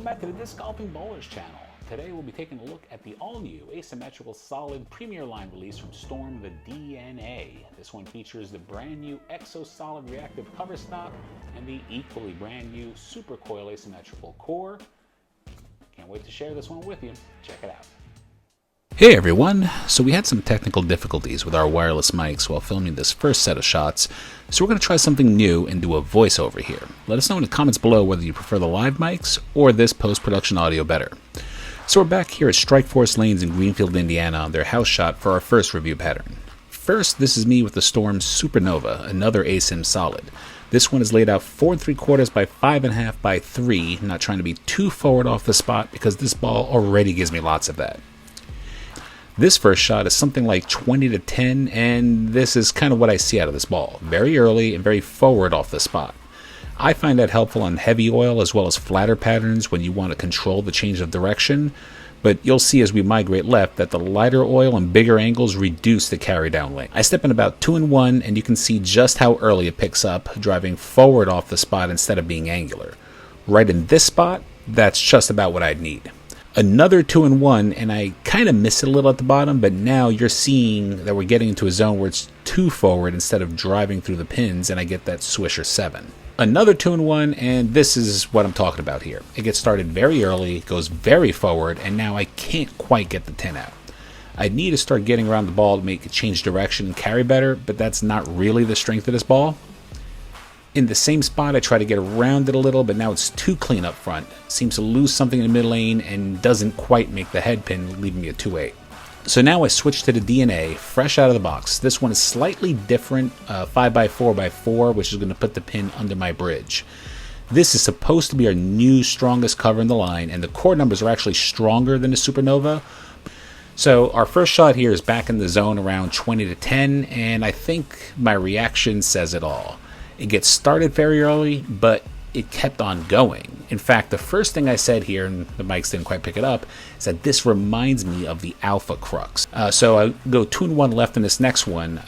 Welcome back to the Disc Golfing Bowlers channel. Today we'll be taking a look at the all-new asymmetrical solid premier line release from Storm, the DNA. This one features the brand new EXO Solid Reactive cover stock and the equally brand new Supercoil asymmetrical core. Can't wait to share this one with you. Check it out. Hey everyone! So we had some technical difficulties with our wireless mics while filming this first set of shots, so we're going to try something new and do a voiceover here. Let us know in the comments below whether you prefer the live mics or this post-production audio better. So we're back here at Strikeforce Lanes in Greenfield, Indiana on their house shot for our first review pattern. First, this is me with the Storm Supernova, another asym solid. This one is laid out 4 3/4 by 5.5 by 3, not trying to be too forward off the spot because this ball already gives me lots of that. This first shot is something like 20 to 10, and this is kind of what I see out of this ball. Very early and very forward off the spot. I find that helpful on heavy oil as well as flatter patterns when you want to control the change of direction, but you'll see as we migrate left that the lighter oil and bigger angles reduce the carry down length. I step in about 2 and 1, and you can see just how early it picks up, driving forward off the spot instead of being angular. Right in this spot, that's just about what I'd need. Another 2 and 1, and I kind of miss it a little at the bottom, but now you're seeing that we're getting into a zone where it's too forward instead of driving through the pins, and I get that swisher 7. Another 2 and 1, and this is what I'm talking about here. It gets started very early, goes very forward, and now I can't quite get the 10 out. I need to start getting around the ball to make it change direction and carry better, but that's not really the strength of this ball. In the same spot, I try to get around it a little, but now it's too clean up front. Seems to lose something in the mid lane and doesn't quite make the head pin, leaving me a 2-8. So now I switch to the DNA, fresh out of the box. This one is slightly different, 5x4x4, which is going to put the pin under my bridge. This is supposed to be our new strongest cover in the line, and the core numbers are actually stronger than the Supernova. So our first shot here is back in the zone around 20 to 10, and I think my reaction says it all. It gets started very early, but it kept on going. In fact, the first thing I said here, and the mics didn't quite pick it up, is that this reminds me of the Alpha Crux. So I go 2 and 1 left in this next one,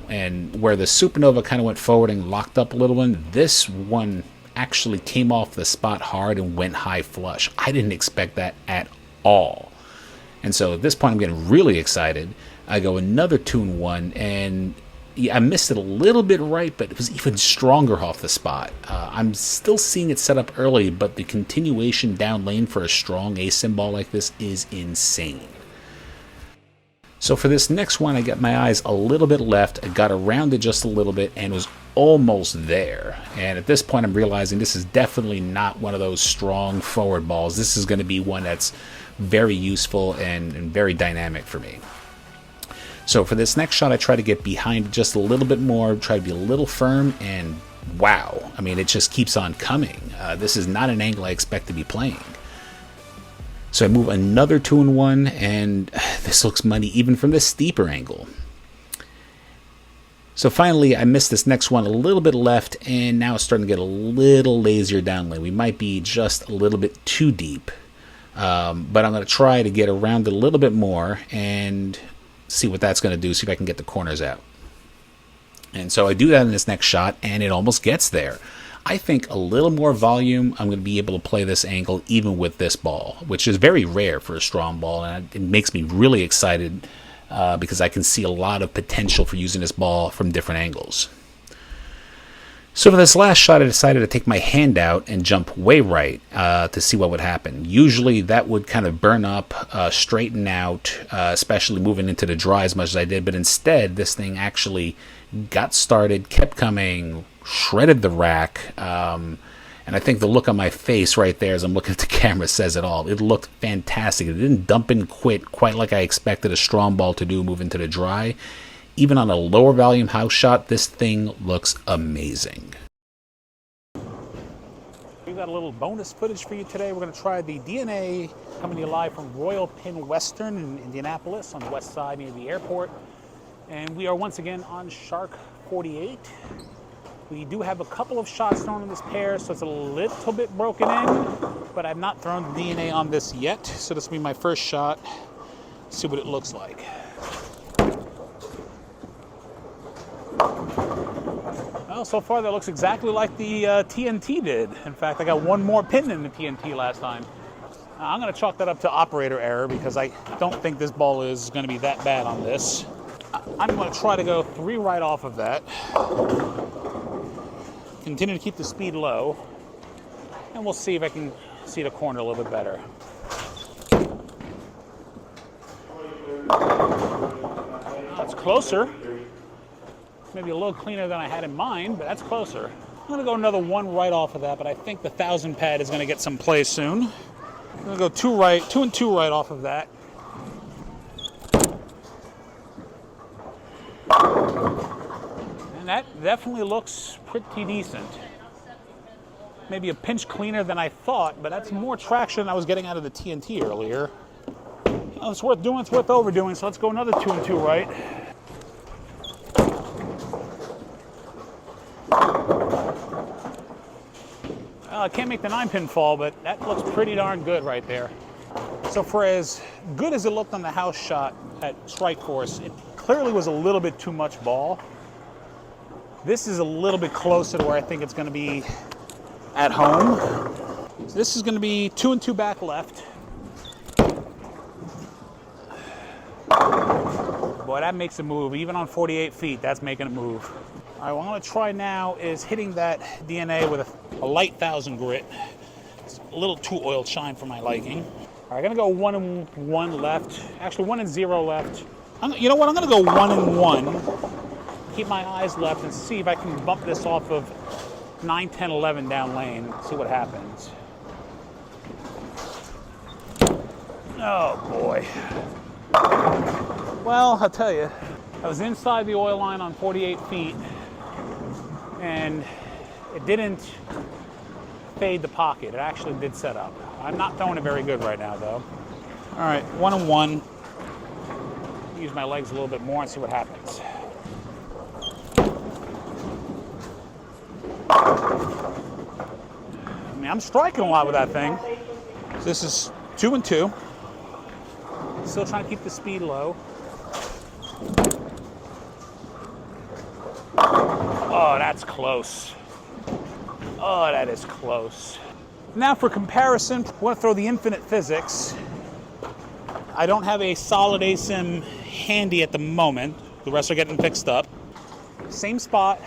and where the Supernova kind of went forward and locked up a little one, this one actually came off the spot hard and went high flush. I didn't expect that at all. And so at this point, I'm getting really excited. I go another 2 and 1, and yeah, I missed it a little bit right, but it was even stronger off the spot. I'm still seeing it set up early, but the continuation down lane for a strong asym ball like this is insane. So for this next one, I got my eyes a little bit left. I got around it just a little bit and was almost there. And at this point, I'm realizing this is definitely not one of those strong forward balls. This is going to be one that's very useful and very dynamic for me. So for this next shot, I try to get behind just a little bit more, try to be a little firm, and wow. I mean, it just keeps on coming. This is not an angle I expect to be playing. So I move another 2 and 1, and this looks money even from this steeper angle. So finally, I missed this next one a little bit left, and now it's starting to get a little lazier down lane. We might be just a little bit too deep, but I'm going to try to get around it a little bit more and see what that's going to do, see if I can get the corners out. And so I do that in this next shot, and it almost gets there. I think a little more volume, I'm going to be able to play this angle even with this ball, which is very rare for a strong ball, and it makes me really excited because I can see a lot of potential for using this ball from different angles. So for this last shot, I decided to take my hand out and jump way right to see what would happen. Usually that would kind of burn up, straighten out, especially moving into the dry as much as I did. But instead, this thing actually got started, kept coming, shredded the rack. And I think the look on my face right there as I'm looking at the camera says it all. It looked fantastic. It didn't dump and quit quite like I expected a strong ball to do, move into the dry. Even on a lower volume house shot, this thing looks amazing. We've got a little bonus footage for you today. We're going to try the DNA coming to you live from Royal Pin Western in Indianapolis on the west side near the airport. And we are once again on Shark 48. We do have a couple of shots thrown in this pair, so it's a little bit broken in, but I've not thrown the DNA on this yet. So this will be my first shot. See what it looks like. Well, so far that looks exactly like the TNT did. In fact, I got one more pin than the TNT last time. I'm going to chalk that up to operator error because I don't think this ball is going to be that bad on this. I'm going to try to go 3 right off of that. Continue to keep the speed low. And we'll see if I can see the corner a little bit better. That's closer. Maybe a little cleaner than I had in mind, but that's closer. I'm going to go another 1 right off of that, but I think the 1000 pad is going to get some play soon. I'm going to go 2 right, 2 and 2 right off of that. And that definitely looks pretty decent. Maybe a pinch cleaner than I thought, but that's more traction than I was getting out of the TNT earlier. You know, it's worth doing, it's worth overdoing, so let's go another 2 and 2 right. I can't make the 9-pin fall, but that looks pretty darn good right there. So for as good as it looked on the house shot at Strike Force, it clearly was a little bit too much ball. This is a little bit closer to where I think it's going to be at home. So this is going to be 2 and 2 back left. Boy, that makes a move. Even on 48 feet, that's making a move. All right, what I'm going to try now is hitting that DNA with a light 1000 grit. It's a little too oil shine for my liking. All right, I'm going to go 1 and 1 left. Actually, 1 and 0 left. You know what? I'm going to go 1 and 1. Keep my eyes left and see if I can bump this off of 9, 10, 11 down lane. See what happens. Oh, boy. Well, I'll tell you, I was inside the oil line on 48 feet, and it didn't fade the pocket. It actually did set up. I'm not throwing it very good right now, though. All right, 1 and 1. Use my legs a little bit more and see what happens. I mean, I'm striking a lot with that thing. So this is 2 and 2. Still trying to keep the speed low. Oh, that's close. Oh, that is close. Now for comparison, I want to throw the infinite Physix. I don't have a solid asym handy at the moment. The rest are getting fixed up. Same spot.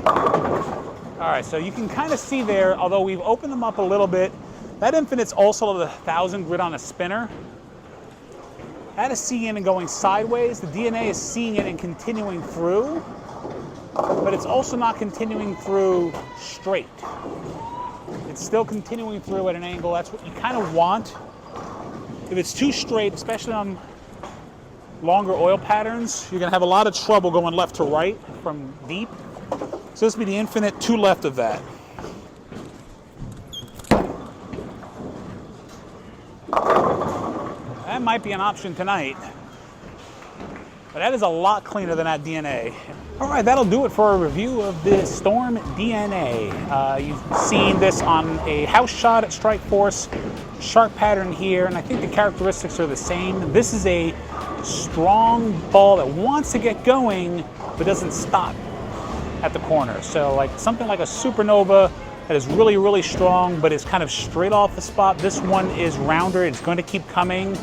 All right, so you can kind of see there, although we've opened them up a little bit, that infinite's also the 1000 grit on a spinner. That is seeing it and going sideways. The DNA is seeing it and continuing through, but it's also not continuing through straight. It's still continuing through at an angle. That's what you kind of want. If it's too straight, especially on longer oil patterns, you're gonna have a lot of trouble going left to right from deep. So this would be the infinite 2 left of that. That might be an option tonight, but that is a lot cleaner than that DNA. All right, that'll do it for a review of the Storm DNA. You've seen this on a house shot at Strike Force, shark pattern here, and I think the characteristics are the same. This is a strong ball that wants to get going, but doesn't stop at the corner. So like something like a Supernova that is really, really strong, but is kind of straight off the spot. This one is rounder. It's going to keep coming.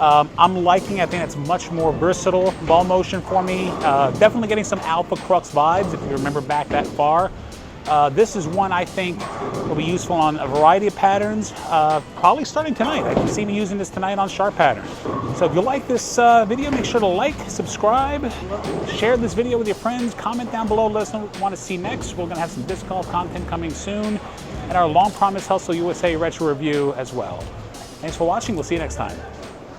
I'm liking, I think it's much more versatile ball motion for me. Definitely getting some Alpha Crux vibes, if you remember back that far. This is one I think will be useful on a variety of patterns, probably starting tonight. I can see me using this tonight on sharp patterns. So if you like this video, make sure to like, subscribe, share this video with your friends, comment down below, let us know what you want to see next. We're going to have some disc golf content coming soon, and our long promised Hustle USA Retro review as well. Thanks for watching. We'll see you next time.